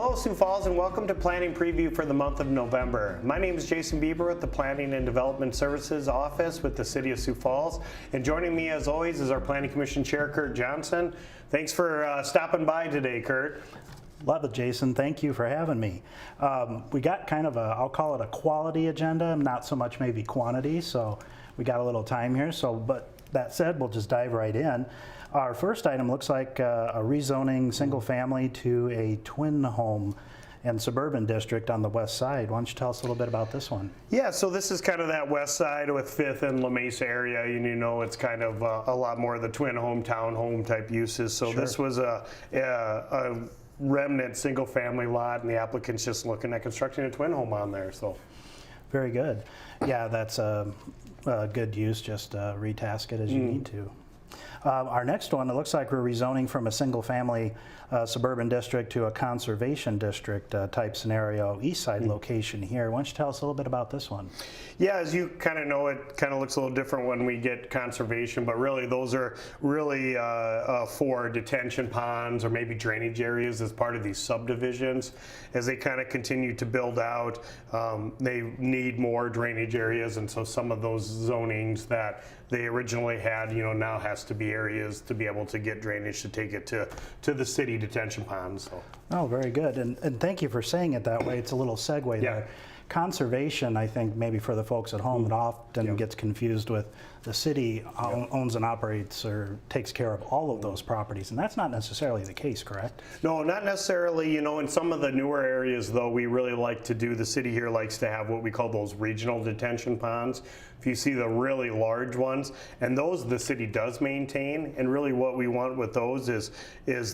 Hello Sioux Falls and welcome to Planning Preview for the month of November. My name is Jason Bieber with the Planning and Development Services Office with the City of Sioux Falls. And joining me as always is our Planning Commission Chair, Kurt Johnson. Thanks for stopping by today, Kurt. Love it, Jason. Thank you for having me. We got kind of a, I'll call it a quality agenda, not so much maybe quantity, so we got a little time here. But that said, we'll just dive right in. Our first item looks like a rezoning single family to a twin home and suburban district on the west side. Why don't you tell us a little bit about this one? Yeah, so this is kind of that west side with 5th and La Mesa area. And you know, it's kind of a lot more of the twin home, town home type uses. So This was a remnant single family lot, and the applicant's just looking at constructing a twin home on there. So very good. Yeah, that's a good use. Just retask it as you need to. Our next one, it looks like we're rezoning from a single family suburban district to a conservation district type scenario, east side location here. Why don't you tell us a little bit about this one? Yeah, as you kind of know, it kind of looks a little different when we get conservation, but really those are really for detention ponds or maybe drainage areas as part of these subdivisions. As they kind of continue to build out, they need more drainage areas, and so some of those zonings that they originally had, you know, now has to be areas to be able to get drainage to take it to the city detention ponds. So. Oh, very good, and thank you for saying it that way. It's a little segue there. Conservation, I think maybe for the folks at home, it often gets confused with the city owns and operates or takes care of all of those properties, and that's not necessarily the case, correct? No, not necessarily. You know, in some of the newer areas, though, we really like to do, the city here likes to have what we call those regional detention ponds. If you see the really large ones, and those the city does maintain, and really what we want with those is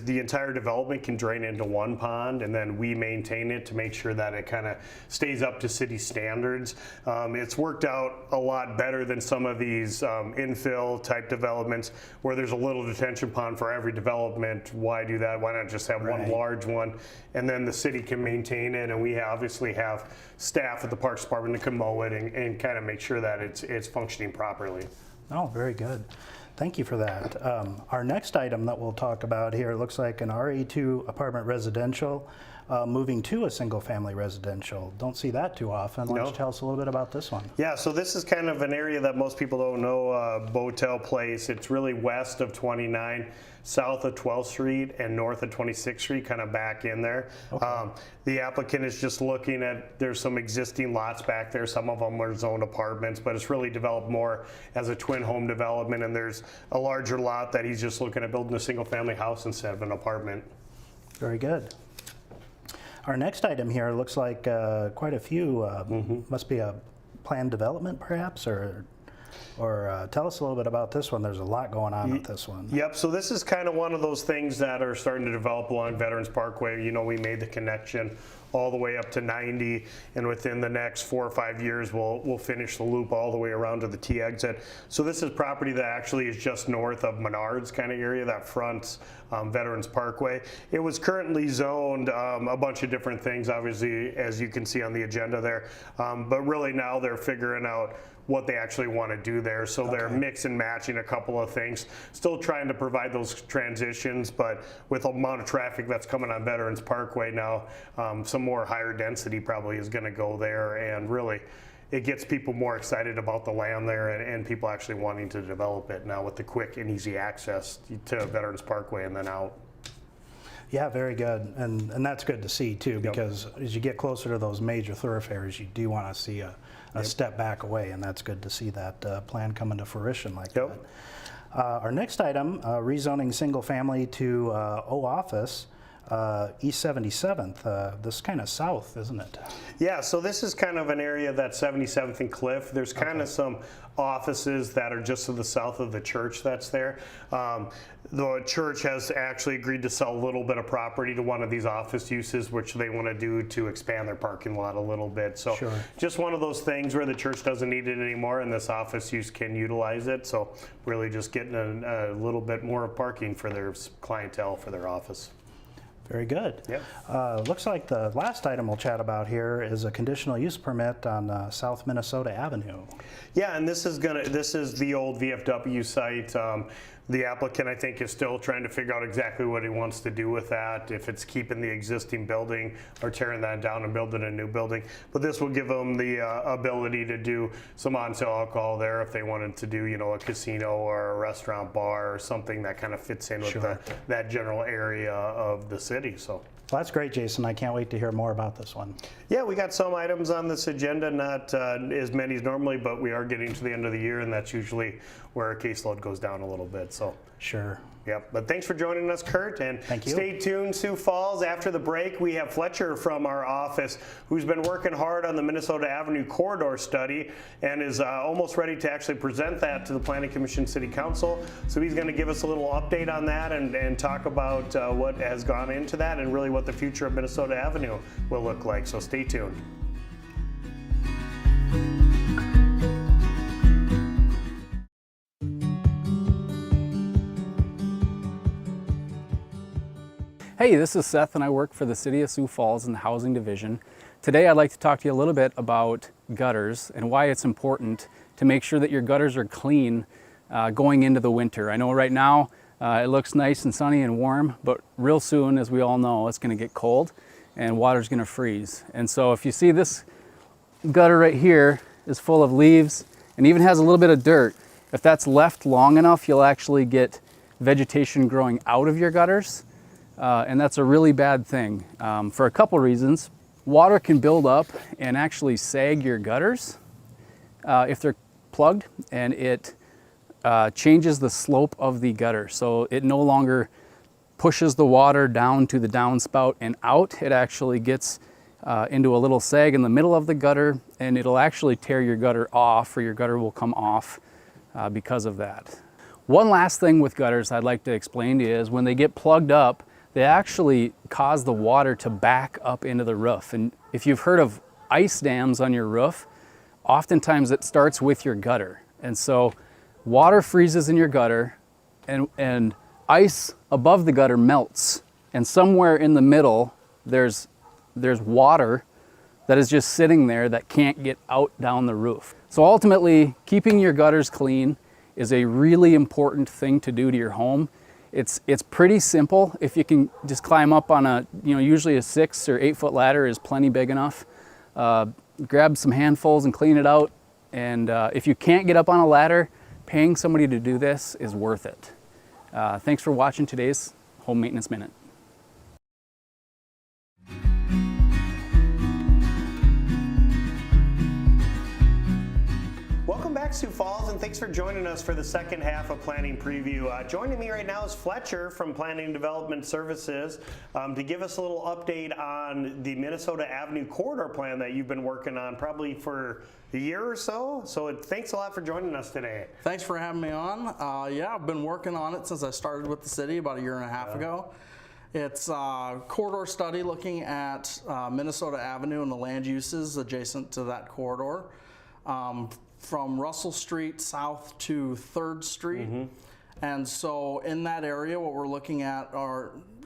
the entire development can drain into one pond, and then we maintain it to make sure that it kind of stays up to city standards. It's worked out a lot better than some of these infill type developments where there's a little detention pond for every development. Why do that? Why not just have one large one, and then the city can maintain it, and we obviously have staff at the Parks Department to come mow it and kind of make sure that it's functioning properly. Oh, very good. Thank you for that. Our next item that we'll talk about here looks like an RA2 apartment residential moving to a single family residential. Don't see that too often. Why don't you tell us a little bit about this one? Yeah, so this is kind of an area that most people don't know, Botel Place. It's really west of 29, south of 12th Street and north of 26th Street, kind of back in there. Okay. The applicant is just looking at, there's some existing lots back there. Some of them are zoned apartments, but it's really developed more as a twin home development, and there's a larger lot that he's just looking at building a single family house instead of an apartment. Very good. Our next item here looks like quite a few, must be a planned development perhaps, or tell us a little bit about this one. There's a lot going on with this one. Yep, so this is kind of one of those things that are starting to develop along Veterans Parkway. You know, we made the connection all the way up to 90, and within the next 4 or 5 years we'll finish the loop all the way around to the T exit. So this is property that actually is just north of Menards kind of area that fronts Veterans Parkway. It was currently zoned a bunch of different things, obviously, as you can see on the agenda there, but really now they're figuring out what they actually want to do there. So they're mix and matching a couple of things, still trying to provide those transitions, but with the amount of traffic that's coming on Veterans Parkway now, some more higher density probably is going to go there, and really it gets people more excited about the land there and people actually wanting to develop it now with the quick and easy access to Veterans Parkway and then out. Yeah, very good, and that's good to see too, because as you get closer to those major thoroughfares, you do want to see a step back away, and that's good to see that plan come into fruition like that. Our next item, rezoning single family to O office, East 77th. This is kind of south, isn't it? Yeah, so this is kind of an area that's 77th and Cliff. There's kind of some offices that are just to the south of the church that's there. The church has actually agreed to sell a little bit of property to one of these office uses, which they want to do to expand their parking lot a little bit. So just one of those things where the church doesn't need it anymore and this office use can utilize it. So really just getting a little bit more parking for their clientele for their office. Very good. Looks like the last item we'll chat about here is a conditional use permit on South Minnesota Avenue. Yeah, and this is the old VFW site. The applicant, I think, is still trying to figure out exactly what he wants to do with that, if it's keeping the existing building or tearing that down and building a new building. But this will give them the ability to do some on-sale alcohol there if they wanted to do, a casino or a restaurant bar or something that kind of fits in with that general area of the city. So. Well, that's great, Jason. I can't wait to hear more about this one. Yeah, we got some items on this agenda, not as many as normally, but we are getting to the end of the year, and that's usually where our caseload goes down a little bit. So. Sure. Yep, but thanks for joining us, Kurt, and thank you. Stay tuned, Sioux Falls. After the break, we have Fletcher from our office who's been working hard on the Minnesota Avenue corridor study and is almost ready to actually present that to the Planning Commission City Council. So he's going to give us a little update on that and talk about what has gone into that and really what the future of Minnesota Avenue will look like. So stay tuned. Hey, this is Seth and I work for the City of Sioux Falls in the Housing Division. Today I'd like to talk to you a little bit about gutters and why it's important to make sure that your gutters are clean going into the winter. I know right now it looks nice and sunny and warm, but real soon, as we all know, it's going to get cold and water's going to freeze. And so if you see this gutter right here is full of leaves and even has a little bit of dirt, if that's left long enough, you'll actually get vegetation growing out of your gutters. And that's a really bad thing for a couple reasons. Water can build up and actually sag your gutters if they're plugged, and it changes the slope of the gutter. So it no longer pushes the water down to the downspout and out. It actually gets into a little sag in the middle of the gutter, and it'll actually tear your gutter off, or your gutter will come off because of that. One last thing with gutters I'd like to explain to you is when they get plugged up, they actually cause the water to back up into the roof. And if you've heard of ice dams on your roof, oftentimes it starts with your gutter. And so water freezes in your gutter and ice above the gutter melts. And somewhere in the middle, there's water that is just sitting there that can't get out down the roof. So ultimately, keeping your gutters clean is a really important thing to do to your home. It's pretty simple. If you can just climb up on usually a 6 or 8 foot ladder is plenty big enough. Grab some handfuls and clean it out. And if you can't get up on a ladder, paying somebody to do this is worth it. Thanks for watching today's Home Maintenance Minute. Welcome back, Sioux Falls, and thanks for joining us for the second half of Planning Preview. Joining me right now is Fletcher from Planning and Development Services to give us a little update on the Minnesota Avenue corridor plan that you've been working on probably for a year or so. So thanks a lot for joining us today. Thanks for having me on. Yeah, I've been working on it since I started with the city about a year and a half ago. It's a corridor study looking at Minnesota Avenue and the land uses adjacent to that corridor. From Russell Street south to 3rd Street. And so in that area, what we're looking at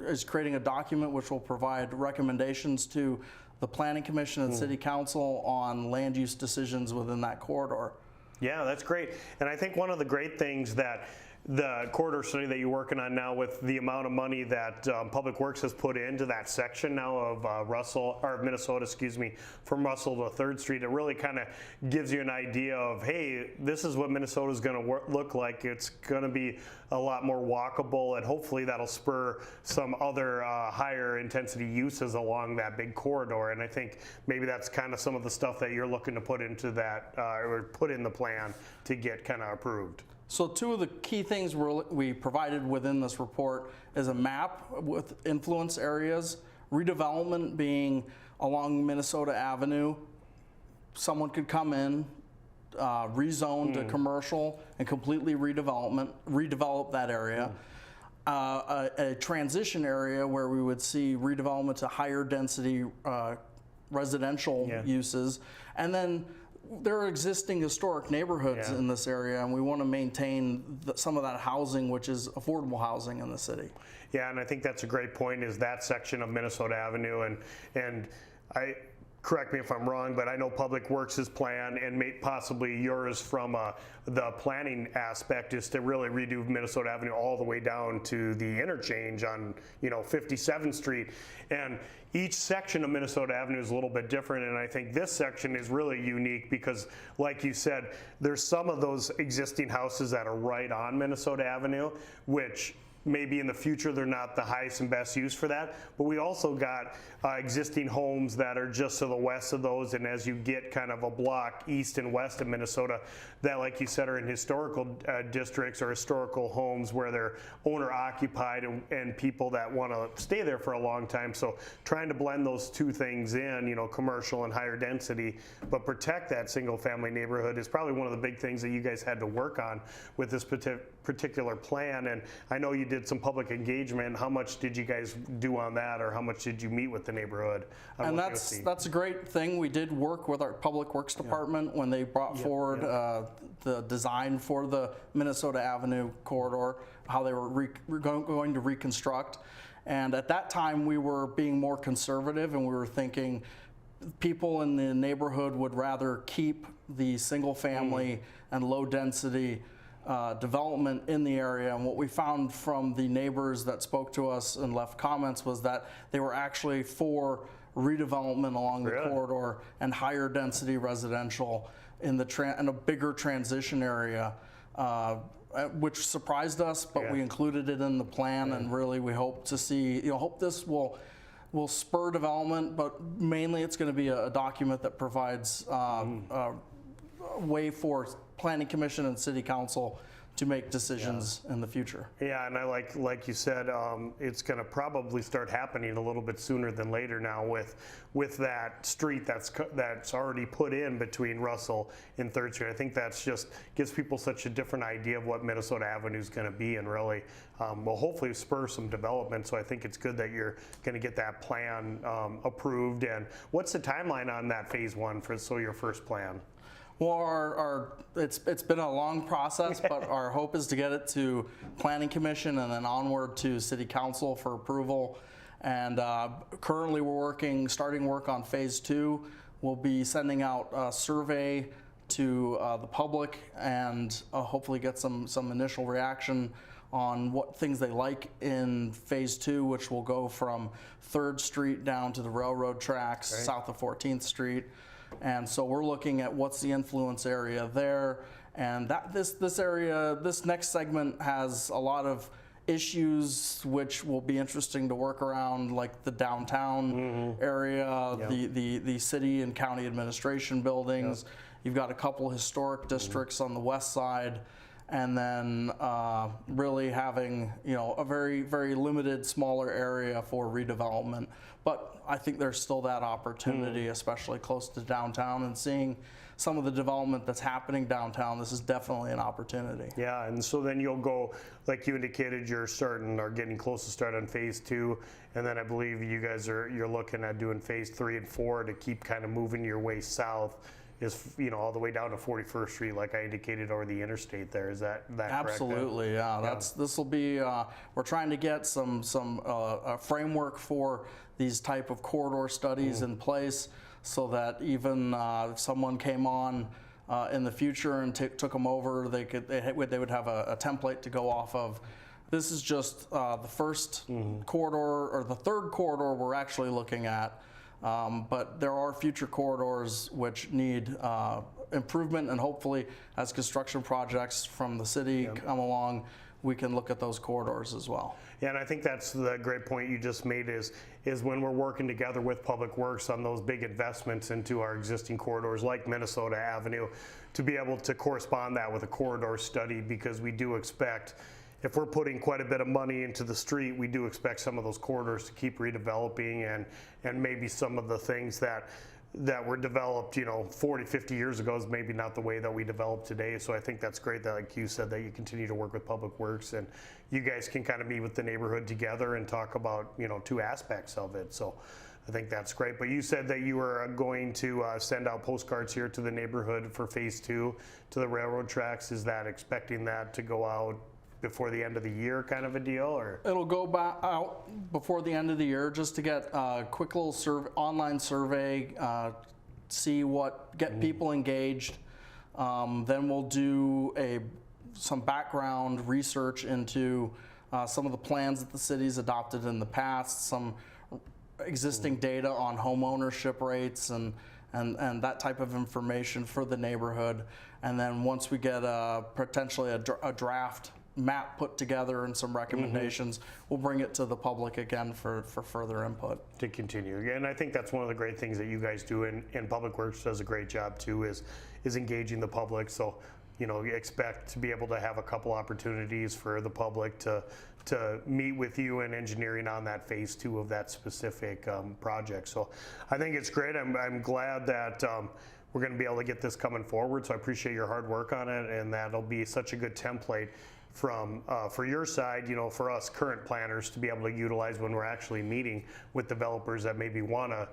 is creating a document which will provide recommendations to the Planning Commission and City Council on land use decisions within that corridor. Yeah, that's great. And I think one of the great things that the corridor study that you're working on now, with the amount of money that Public Works has put into that section now of Minnesota, from Russell to 3rd Street, it really kind of gives you an idea of, hey, this is what Minnesota is going to look like. It's going to be a lot more walkable, and hopefully that'll spur some other higher intensity uses along that big corridor. And I think maybe that's kind of some of the stuff that you're looking to put into that, or put in the plan to get kind of approved. So two of the key things we provided within this report is a map with influence areas, redevelopment being along Minnesota Avenue. Someone could come in, rezone to commercial and completely redevelop that area. A transition area where we would see redevelopment to higher density residential uses. And then there are existing historic neighborhoods in this area, and we want to maintain some of that housing, which is affordable housing in the city. Yeah, and I think that's a great point, is that section of Minnesota Avenue, and correct me if I'm wrong, but I know Public Works' plan and possibly yours from the planning aspect is to really redo Minnesota Avenue all the way down to the interchange on 57th Street. And each section of Minnesota Avenue is a little bit different, and I think this section is really unique because, like you said, there's some of those existing houses that are right on Minnesota Avenue, which maybe in the future they're not the highest and best use for that, but we also got existing homes that are just to the west of those, and as you get kind of a block east and west of Minnesota that, like you said, are in historical districts or historical homes where they're owner occupied and people that want to stay there for a long time. So trying to blend those two things in, commercial and higher density, but protect that single family neighborhood is probably one of the big things that you guys had to work on with this particular plan. And I know you did some public engagement. How much did you guys do on that, or how much did you meet with the neighborhood? And that's a great thing. We did work with our Public Works Department when they brought forward the design for the Minnesota Avenue corridor, how they were going to reconstruct. And at that time, we were being more conservative, and we were thinking people in the neighborhood would rather keep the single family and low density development in the area. And what we found from the neighbors that spoke to us and left comments was that they were actually for redevelopment along the corridor and higher density residential in a bigger transition area, which surprised us, but we included it in the plan. And really we hope to see, hope this will spur development, but mainly it's going to be a document that provides a way for Planning Commission and City Council to make decisions in the future. Yeah, and I like you said, it's going to probably start happening a little bit sooner than later now with that street that's already put in between Russell and 3rd Street. I think that's just gives people such a different idea of what Minnesota Avenue is going to be, and really will hopefully spur some development. So I think it's good that you're going to get that plan approved. And what's the timeline on that phase 1 for your first plan? Well, it's been a long process, but our hope is to get it to Planning Commission and then onward to City Council for approval. And currently we're starting work on phase 2. We'll be sending out a survey to the public and hopefully get some initial reaction on what things they like in phase 2, which will go from 3rd Street down to the railroad tracks south of 14th Street. And so we're looking at what's the influence area there, and this next segment has a lot of issues which will be interesting to work around, like the downtown area, the city and county administration buildings. You've got a couple historic districts on the west side, and then really having a very, very limited smaller area for redevelopment. But I think there's still that opportunity, especially close to downtown, and seeing some of the development that's happening downtown. This is definitely an opportunity. Yeah, and so then you'll go, like you indicated, you're getting close to start on phase 2, and then I believe you guys you're looking at doing phase 3 and 4 to keep kind of moving your way south. Is all the way down to 41st Street, like I indicated, over the interstate there. Is that correct? Absolutely, yeah. This will be. We're trying to get some framework for these type of corridor studies in place, so that even if someone came on in the future and took them over, they would have a template to go off of. This is just the first corridor, or the third corridor we're actually looking at. But there are future corridors which need improvement, and hopefully as construction projects from the city come along, we can look at those corridors as well. Yeah, and I think that's the great point you just made is when we're working together with Public Works on those big investments into our existing corridors like Minnesota Avenue, to be able to correspond that with a corridor study, because we do expect, if we're putting quite a bit of money into the street, we do expect some of those corridors to keep redeveloping, and maybe some of the things that were developed 40, 50 years ago is maybe not the way that we develop today. So I think that's great that, like you said, that you continue to work with Public Works, and you guys can kind of meet with the neighborhood together and talk about two aspects of it. So I think that's great. But you said that you were going to send out postcards here to the neighborhood for phase 2 to the railroad tracks. Is that expecting that to go out before the end of the year kind of a deal, or? It'll go out before the end of the year just to get a quick little online survey, get people engaged. Then we'll do some background research into some of the plans that the city's adopted in the past, some existing data on home ownership rates and that type of information for the neighborhood. And then once we get potentially a draft map put together and some recommendations, we'll bring it to the public again for further input. To continue. And I think that's one of the great things that you guys do, and Public Works does a great job too, is engaging the public. So, you know, you expect to be able to have a couple opportunities for the public to meet with you and engineering on that phase 2 of that specific project. So I think it's great. I'm glad that we're going to be able to get this coming forward. So I appreciate your hard work on it, and that'll be such a good template from for your side, you know, for us current planners to be able to utilize when we're actually meeting with developers that maybe want to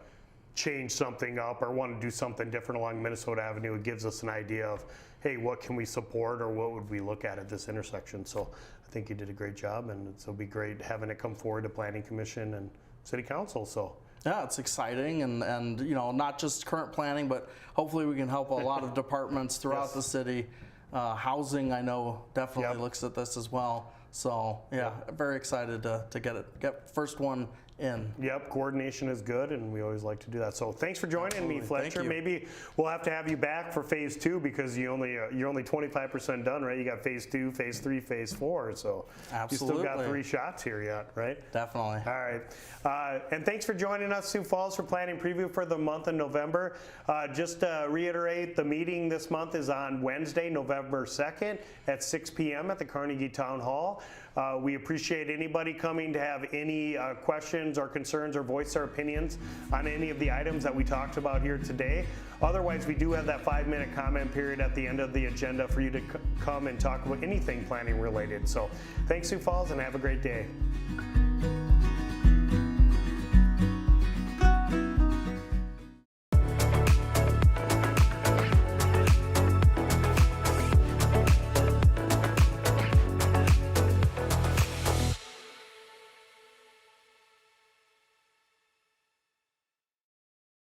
change something up or want to do something different along Minnesota Avenue. It gives us an idea of, hey, what can we support or what would we look at this intersection? So I think you did a great job, and it'll be great having it come forward to Planning Commission and City Council. So yeah, it's exciting, and you know, not just current planning, but hopefully we can help a lot of departments throughout the city. Housing, I know, definitely looks at this as well. So yeah, very excited to get first one in. Yep, coordination is good, and we always like to do that. So thanks for joining me, Fletcher. Thank you. Maybe we'll have to have you back for phase 2 because you're only 25% done, right? You got phase 2, phase 3, phase 4. So absolutely, you still got 3 shots here yet, right? Definitely. All right, and thanks for joining us, Sioux Falls, for planning preview for the month of November. Just to reiterate, the meeting this month is on Wednesday, November 2nd at 6 p.m. at the Carnegie Town Hall. We appreciate anybody coming to have any questions or concerns or voice their opinions on any of the items that we talked about here today. Otherwise, we do have that 5-minute comment period at the end of the agenda for you to come and talk about anything planning related. So thanks, Sioux Falls, and have a great day.